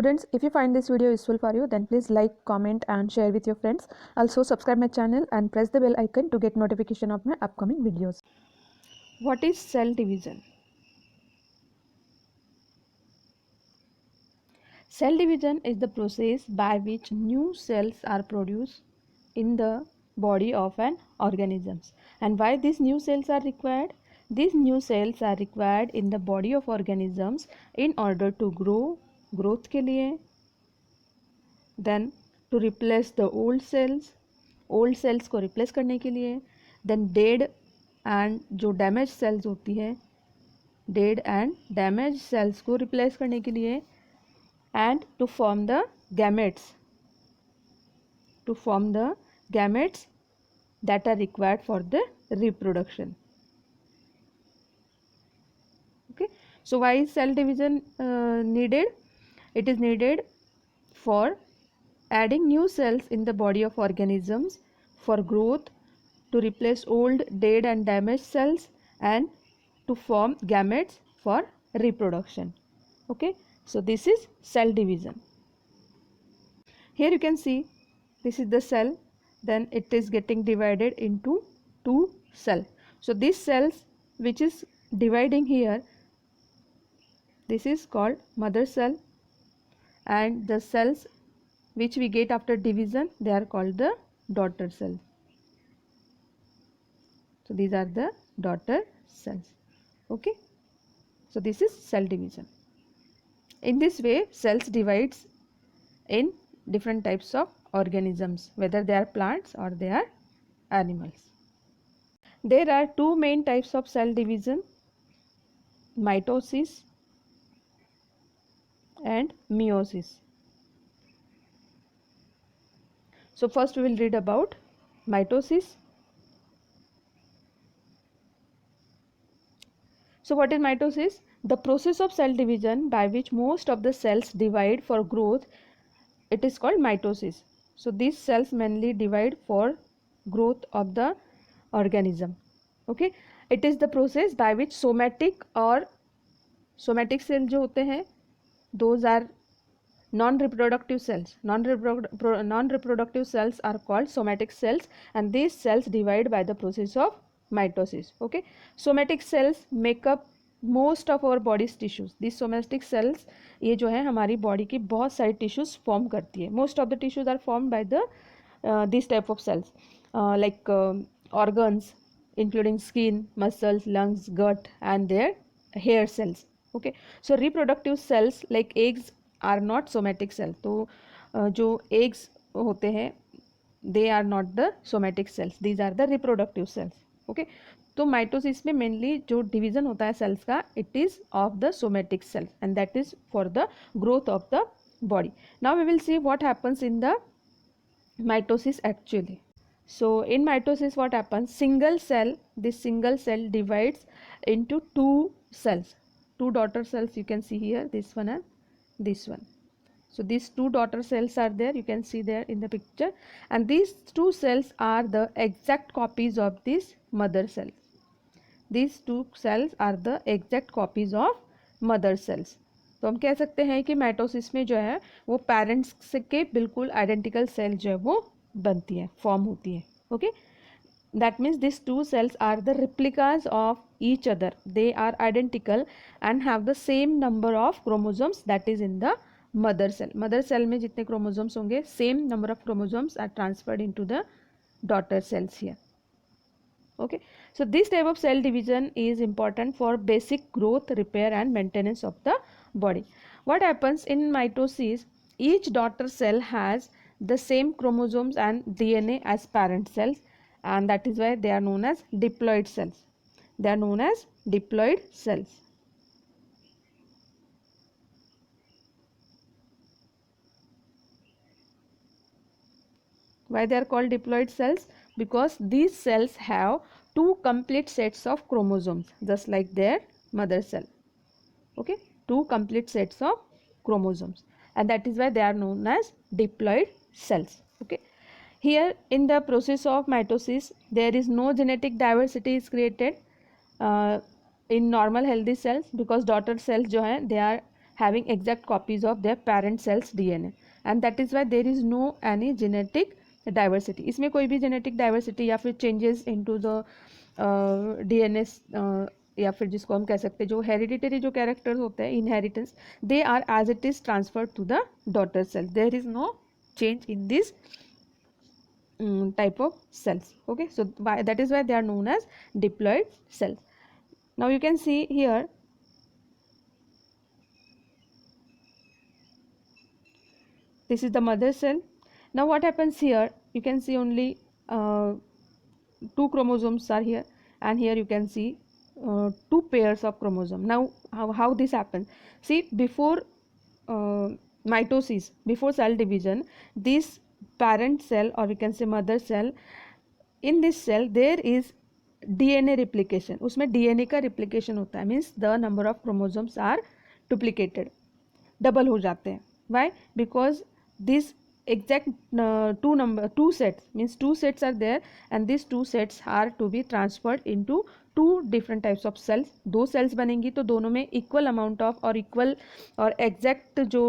Students, if you find this video useful for you, then please like, comment and share with your friends. Also subscribe my channel and press the bell icon to get notification of my upcoming videos. What is cell division? Cell division is the process by which new cells are produced in the body of an organism. And why these new cells are required? These new cells are required in the body of organisms in order to grow, growth के लिए, then to replace the old cells को replace करने के लिए, then dead and जो damaged cells होती है, dead and damaged cells को replace करने के लिए, and to form the gametes that are required for the reproduction. Okay, so why is cell division needed? It is needed for adding new cells in the body of organisms for growth, to replace old, dead and damaged cells, and to form gametes for reproduction. Okay, so this is cell division. Here you can see this is the cell, then it is getting divided into two cells. So these cells which is dividing here, this is called mother cell, and the cells which we get after division, they are called the daughter cells. So these are the daughter cells. Okay, so this is cell division. In this way, cells divides in different types of organisms, whether they are plants or they are animals. There are two main types of cell division: mitosis and meiosis. So first we will read about mitosis. So what is mitosis? The process of cell division by which most of the cells divide for growth, it is called mitosis. So these cells mainly divide for growth of the organism. Okay, it is the process by which somatic cells जो होते हैं, those are non-reproductive cells. Non-reproductive cells are called somatic cells, and these cells divide by the process of mitosis. Okay, somatic cells make up most of our body's tissues. These somatic cells, ये जो है हमारी body की बहुत सारी tissues form करती है. Most of the tissues are form by the this type of cells, like organs including skin, muscles, lungs, gut and their hair cells. Okay, so reproductive cells like eggs are not somatic cells. तो जो eggs होते हैं, they are not the somatic cells, these are the reproductive cells. Okay, तो mitosis में mainly जो division होता है cells का, it is of the somatic cell and that is for the growth of the body. Now we will see what happens in the mitosis actually. So in mitosis what happens? This single cell divides into two cells, two daughter cells. You can see here, this one and this one. So these two daughter cells are there, you can see there in the picture, and these two cells are the exact copies of this mother cell. These two cells are the exact copies of mother cells. तो हम कह सकते हैं कि mitosis में जो है वो पेरेंट्स के बिल्कुल आइडेंटिकल सेल जो है वो बनती है, फॉर्म होती है. Okay, that means these two cells are the replicas of each other. They are identical and have the same number of chromosomes that is in the mother cell. Mother cell में जितने chromosomes होंगे, same number of chromosomes are transferred into the daughter cells here. Okay, so this type of cell division is important for basic growth, repair and maintenance of the body. What happens in mitosis? Each daughter cell has the same chromosomes and DNA as parent cells, and that is why they are known as diploid cells. They are known as diploid cells. Why they are called diploid cells? Because these cells have two complete sets of chromosomes, just like their mother cell. Okay, two complete sets of chromosomes, and that is why they are known as diploid cells. Okay, here in the process of mitosis there is no genetic diversity is created in normal healthy cells, because daughter cells जो हैं they are having exact copies of their parent cell's DNA, and that is why there is no any genetic diversity. इसमें कोई भी genetic diversity या फिर changes into the DNA या फिर जिसको हम कह सकते हैं जो हेरिडिटरी जो कैरेक्टर्स होते हैं, inheritance, they are as it is transferred to the daughter cell. There is no change in this type of cells. Okay, so that is why they are known as diploid cells. Now you can see here this is the mother cell. Now what happens here, you can see only 2 chromosomes are here, and here you can see 2 pairs of chromosome. Now how this happens, see, before mitosis, before cell division, this parent cell or we can say mother cell, in this cell there is DNA replication. उसमें DNA का replication होता है, means the number of chromosomes are duplicated, double हो जाते हैं. Why? Because this exact two sets, means 2 sets are there, and these 2 sets are to be transferred into 2 different types of cells. 2 cells बनेंगी तो दोनों में equal amount of और equal और exact जो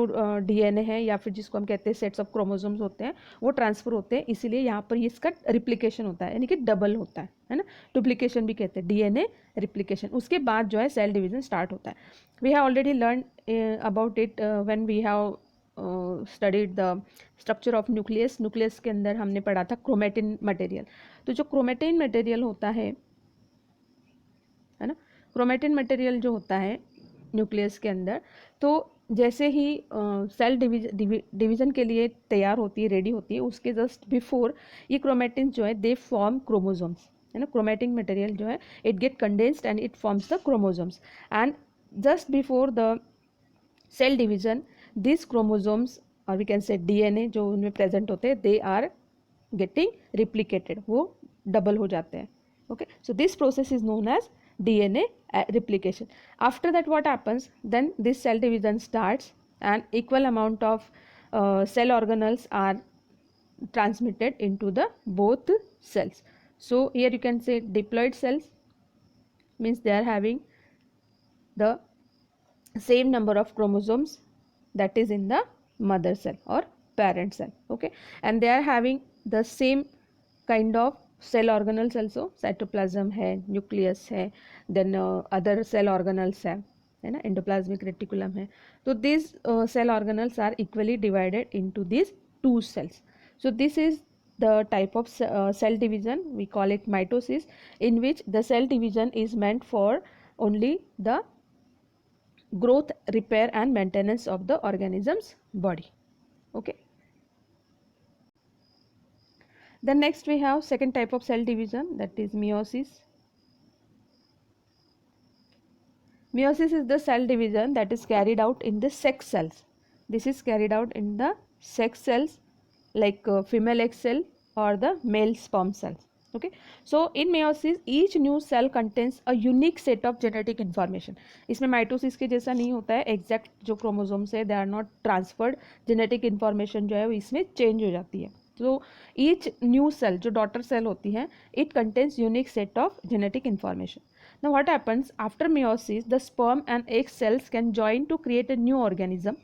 DNA है या फिर जिसको हम कहते हैं sets of chromosomes होते हैं वो ट्रांसफर होते हैं, इसीलिए यहाँ पर इसका रिप्लिकेशन होता है, यानी कि डबल होता है ना. डुप्लीकेशन भी कहते हैं, DNA रिप्लिकेशन. उसके बाद जो है सेल डिवीजन स्टार्ट होता है. We have already learn about it when we have studied the structure of nucleus. Nucleus के अंदर हमने पढ़ा था क्रोमेटिन मटेरियल. तो जो क्रोमेटिन मटेरियल होता है ना, क्रोमेटिन मटेरियल जो होता है न्यूक्लियस के अंदर, तो जैसे ही सेल डिवीजन के लिए तैयार होती है, रेडी होती है, उसके जस्ट बिफोर ये क्रोमेटिन जो है दे फॉर्म क्रोमोसोम्स, है ना. क्रोमेटिन मटेरियल जो है it get condensed and it forms the chromosomes, and just before the cell division this chromosomes और वी कैन से DNA जो उनमें प्रेजेंट होते हैं, दे आर गेटिंग रिप्लिकेटेड, वो डबल हो जाते हैं. Okay, so this process is known as DNA replication. After that what happens, then this cell division starts and equal amount of cell organelles are transmitted into the both cells. So here you can say diploid cells, means they are having the same number of chromosomes that is in the mother cell or parent cell. Okay, and they are having the same kind of cell organelles also, cytoplasm है, nucleus है, then other cell organelles है ना, endoplasmic reticulum है. तो this cell organelles are equally divided into this 2 cells. So this is the type of cell division, we call it mitosis, in which the cell division is meant for only the growth, repair and maintenance of the organism's body. Okay. Then next we have second type of cell division, that is meiosis. Meiosis is the cell division that is carried out in the sex cells. This is carried out in the sex cells like female egg cell or the male sperm cells. Okay, so in meiosis each new cell contains a unique set of genetic information. इसमें माइटोसिस के जैसा नहीं होता है, exact जो chromosomes है they are not transferred, genetic information जो है वो इसमें चेंज हो जाती है. So each new cell जो daughter cell होती है, it contains unique set of genetic information. Now what happens after meiosis, the sperm and egg cells can join to create a new organism,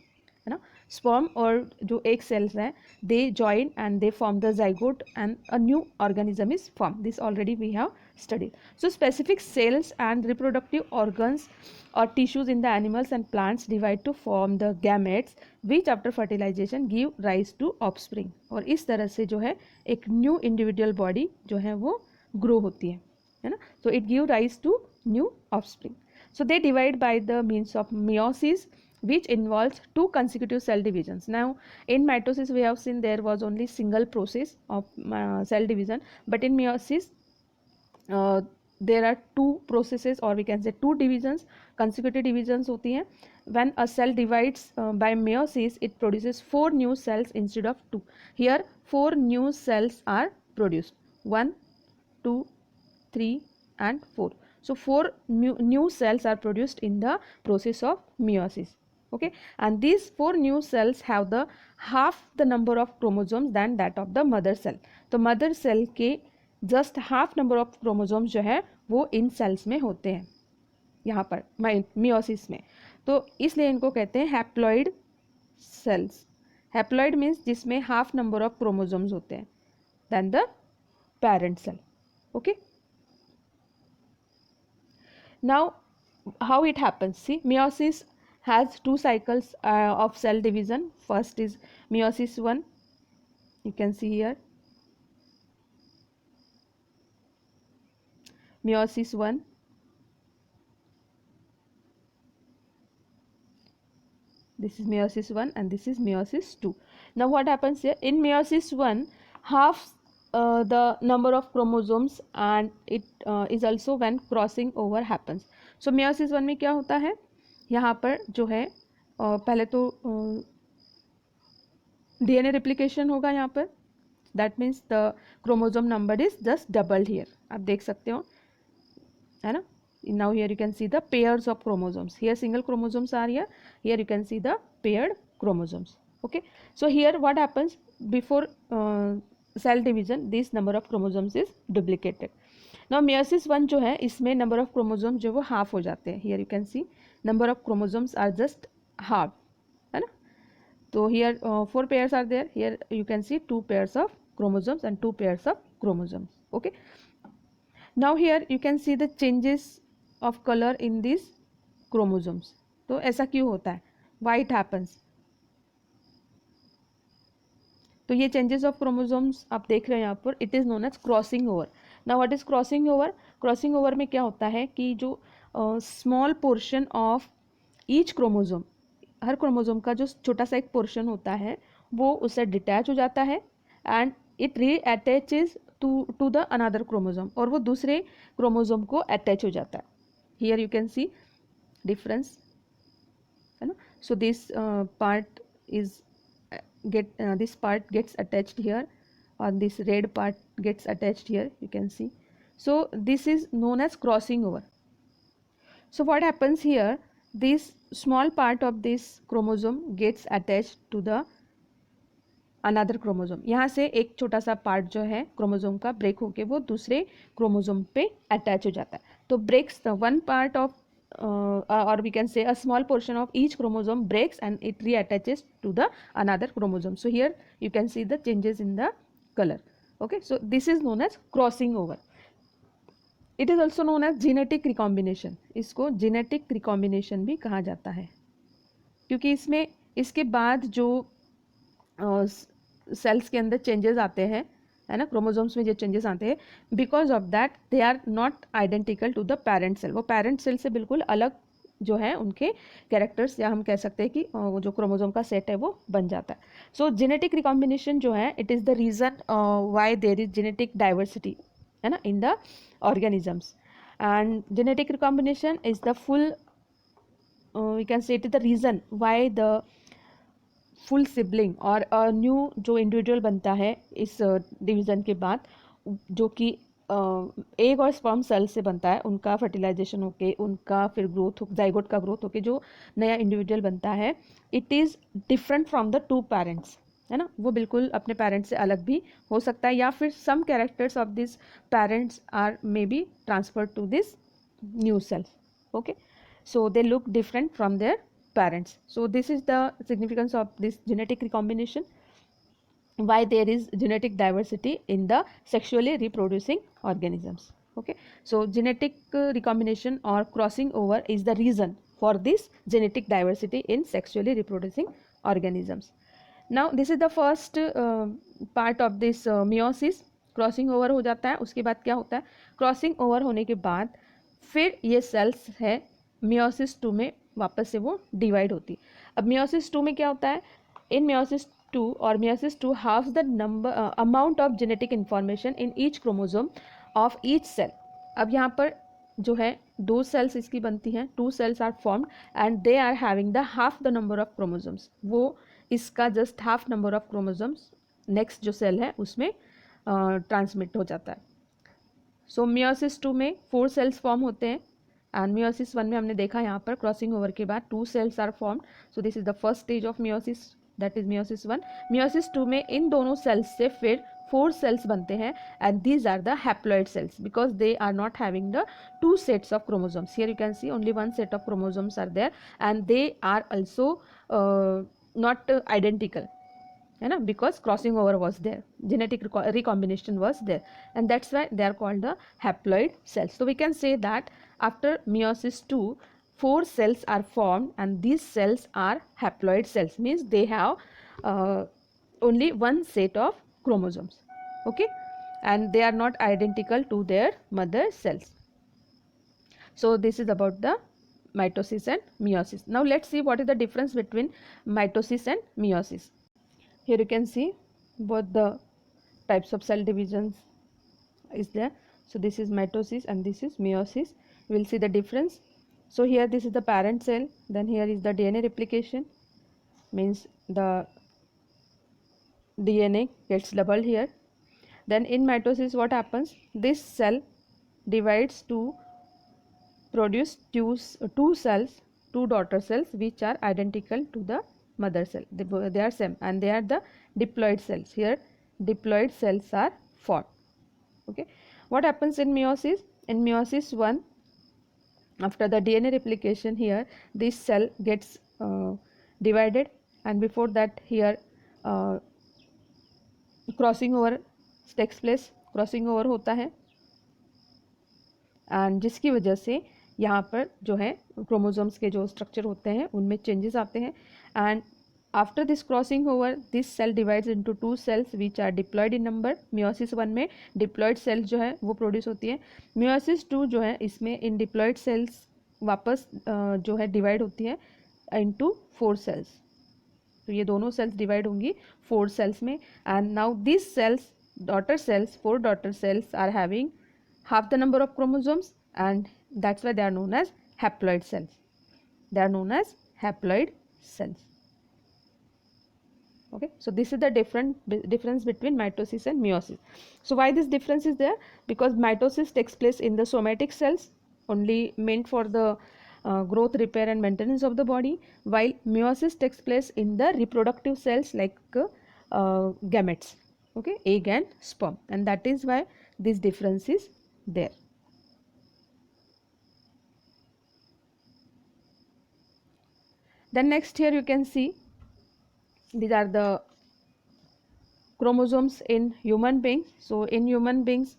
है ना. sperm और जो egg cells हैं they join and they form the zygote and a new organism is formed. This already we have studied. So specific cells and reproductive organs or tissues in the animals and plants divide to form the gametes which after fertilization give rise to offspring. और इस तरह से जो है एक new individual body जो है वो ग्रो होती है ना. So it give rise to new offspring. So they divide by the means of meiosis, which involves 2 consecutive cell divisions. Now in mitosis we have seen there was only single process of cell division, but in meiosis there are 2 processes or we can say 2 divisions, consecutive divisions होती हैं. When a cell divides by meiosis, it produces 4 new cells instead of 2. Here 4 new cells are produced, 1, 2, 3 and 4. So 4 new cells are produced in the process of meiosis. Okay, and these 4 new cells have the half the number of chromosomes than that of the mother cell. तो mother cell के just half number of chromosomes जो है वो इन cells में होते हैं यहाँ पर meiosis में. तो इसलिए इनको कहते हैं हैप्लॉइड सेल्स। हैप्लॉइड मीन्स जिसमें हाफ नंबर ऑफ क्रोमोसोम्स होते हैं then the parent cell. Okay, now how it happens, see, meiosis has two cycles of cell division. First is meiosis 1, you can see here, meiosis 1, this is meiosis 1 and this is meiosis 2. Now what happens here, in meiosis 1 half the number of chromosomes and it is also when crossing over happens. So meiosis 1 में क्या होता है, यहाँ पर जो है पहले तो DNA replication होगा यहाँ पर, that means the chromosome number is just doubled here, आप देख सकते हो है ना. Now here you can see the pairs of chromosomes, here single chromosomes are here, here you can see the paired chromosomes. Okay, so here what happens, before cell division this number of chromosomes is duplicated. Now meiosis 1 जो है इसमें number of chromosomes जो वो half हो जाते हैं, here you can see number of chromosomes are just half, है ना. तो here 4 pairs are there, here you can see 2 pairs of chromosomes and 2 pairs of chromosomes. Okay, now here you can see the changes of color in these chromosomes. तो ऐसा क्यों होता है, why it happens? तो ये changes of chromosomes आप देख रहे हैं यहाँ पर, it is known as crossing over. Now what is crossing over? Crossing over में क्या होता है कि जो small portion of each chromosome, her chromosome का जो छोटा सा एक पोर्शन होता है वो उससे डिटैच हो जाता है and it reattaches to the another chromosome, और वो दूसरे क्रोमोसोम को अटैच हो जाता है. Here you can see difference, है ना. So this part is this part gets attached here or this red part gets attached here, you can see. So this is known as crossing over. So what happens here, this small part of this chromosome gets attached to the another chromosome. यहाँ से एक छोटा सा part जो है chromosome का break होके वो दूसरे क्रोमोसोम पे अटैच हो जाता है. तो breaks the one part of or we can say a small portion of each chromosome breaks and it reattaches to the another chromosome. So here you can see the changes in the color. Okay, so this is known as crossing over. It is also known as genetic recombination. इसको genetic recombination भी कहा जाता है, क्योंकि इसमें इसके बाद जो सेल्स के अंदर चेंजेस आते हैं, है ना, क्रोमोसोम्स में जो चेंजेस आते हैं, because of that they are not identical to the parent cell. वो पेरेंट सेल से बिल्कुल अलग जो है उनके कैरेक्टर्स, या हम कह सकते हैं कि वो जो क्रोमोसोम का सेट है वो बन जाता है. सो जेनेटिक रिकॉम्बिनेशन जो है it is the reason why there is genetic diversity, है ना, in the organisms. And genetic recombination is the full we can say it is the reason why the full sibling और new जो individual बनता है इस division के बाद, जो कि एग और स्पर्म सेल से बनता है, उनका फर्टिलाइजेशन होके उनका फिर ग्रोथ हो, जाइगोट का ग्रोथ होके जो नया इंडिविजुअल बनता है, it is different from the two parents, है ना. वो बिल्कुल अपने पेरेंट्स से अलग भी हो सकता है, या फिर some characters of this parents are may be transferred to this new cells. Okay, so they look different from their parents. So this is the significance of this genetic recombination, why there is genetic diversity in the sexually reproducing organisms. Okay, so genetic recombination or crossing over is the reason for this genetic diversity in sexually reproducing organisms. Now this is the first part of this meiosis. Crossing over हो जाता है, उसके बाद क्या होता है, crossing over होने के बाद फिर ये सेल्स है मियोसिस 2 में वापस से वो डिवाइड होती. अब मियोसिस 2 में क्या होता है, इन मियोसिस 2 और meiosis 2 half the number amount of genetic information in each chromosome of each cell. अब यहाँ पर जो है 2 सेल्स इसकी बनती हैं, 2 cells are formed and they are having the half the number of chromosomes. वो इसका just half number of chromosomes next जो सेल है उसमें ट्रांसमिट हो जाता है. सो मियोसिस 2 में 4 सेल्स फॉर्म होते हैं एंड मियोसिस 1 में हमने देखा यहाँ पर क्रॉसिंग ओवर के बाद 2 cells are formed. So this is the first stage of meiosis, that is meiosis 1. Meiosis 2 में इन दोनों सेल्स से फिर 4 cells बनते हैं, and these are the haploid cells because they are not having the 2 sets of chromosomes. Here you can see only 1 set of chromosomes are there, and they are also not identical, है ना, because crossing over was there, genetic recombination was there, and that's why they are called the haploid cells. So we can say that after meiosis 2, 4 cells are formed, and these cells are haploid cells, means they have only one set of chromosomes, okay, and they are not identical to their mother cells. So this is about the mitosis and meiosis. Now let's see what is the difference between mitosis and meiosis. Here you can see both the types of cell divisions is there. So this is mitosis and this is meiosis. We will see the difference. So here this is the parent cell, then here is the DNA replication, means the DNA gets doubled here. Then in mitosis what happens, this cell divides to produce two cells, two daughter cells, which are identical to the mother cell. They are same, and they are the diploid cells. Here diploid cells are formed. Okay, what happens in meiosis? In meiosis 1, after the DNA replication, here this cell gets divided, and before that here crossing over takes place, crossing over होता है, and जिसकी वजह से यहाँ पर जो है chromosomes के जो स्ट्रक्चर होते हैं उनमें चेंजेस आते हैं, and after this crossing over this cell divides into 2 cells which are diploid in number. Meiosis 1 में डिप्लॉयड सेल्स जो है वो प्रोड्यूस होती है. मियोसिस 2 जो है इसमें इन डिप्लॉयड सेल्स वापस जो है डिवाइड होती है इनटू 4 सेल्स. तो ये दोनों सेल्स डिवाइड होंगी 4 सेल्स में, and now this cells daughter cells, 4 daughter cells are having half the number of chromosomes, and that's why they are known as haploid cells. They are known as haploid cells. Okay, so this is the difference between mitosis and meiosis. So why this difference is there? Because mitosis takes place in the somatic cells, only meant for the growth, repair and maintenance of the body, while meiosis takes place in the reproductive cells like gametes, okay, egg and sperm, and that is why this difference is there. Then next here you can see these are the chromosomes in human beings. So in human beings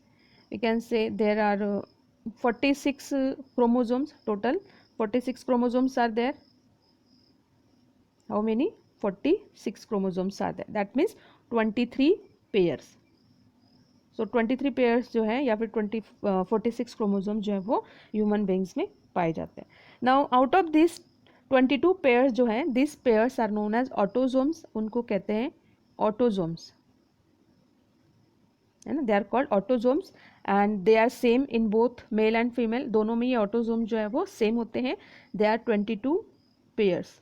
we can say there are 46 chromosomes total. 46 chromosomes are there. How many? 46 chromosomes are there. That means 23 pairs. So 23 pairs जो है या फिर 46 chromosome जो है वो human beings में पाए जाते हैं. Now out of this 22 pairs जो है, this pairs are known as autosomes. उनको कहते हैं ऑटोजोम्स, है ना, they are called autosomes, and they are same in both male and female. दोनों में ये ऑटोजोम जो है वो सेम होते हैं. They are 22 pairs.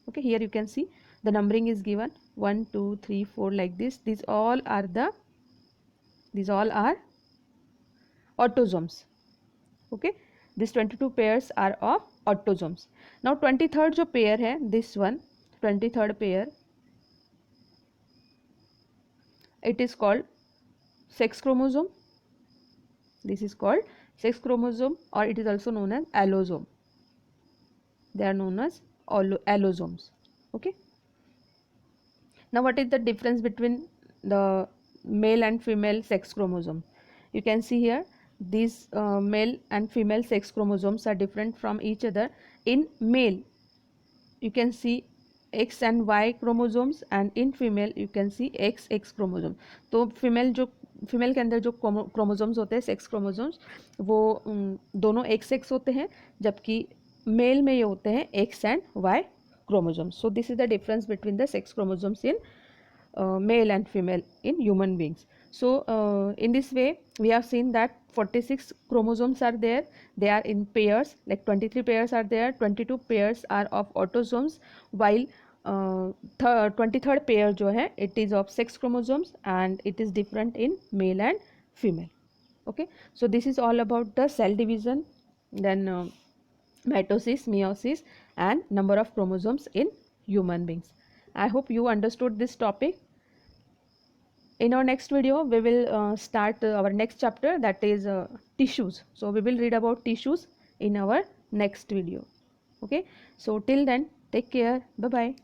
Okay, here you can see the numbering is given 1 2 3 4 like this. These all are autosomes. Okay, these 22 pairs are of autosomes. Now 23rd जो pair है, this one 23rd pair, it is called sex chromosome. This is called sex chromosome, or it is also known as allosome. They are known as allosomes. Okay, now what is the difference between the male and female sex chromosome? You can see here these male and female sex chromosomes are different from each other. In male you can see X and Y chromosomes, and in female you can see XX chromosome. तो female के अंदर जो chromosomes होते हैं sex chromosomes वो दोनों XX होते हैं, जबकि मेल में ये होते हैं X and Y chromosomes. So this is the difference between the sex chromosomes in male and female in human beings. So in this way we have seen that 46 chromosomes are there. They are in pairs, like 23 pairs are there, 22 pairs are of autosomes, while 23rd pair जो है it is of sex chromosomes and it is different in male and female. Okay, so this is all about the cell division, then mitosis, meiosis and number of chromosomes in human beings. I hope you understood this topic. In our next video, we will start our next chapter, that is tissues. So we will read about tissues in our next video. Okay, so till then, take care. Bye bye.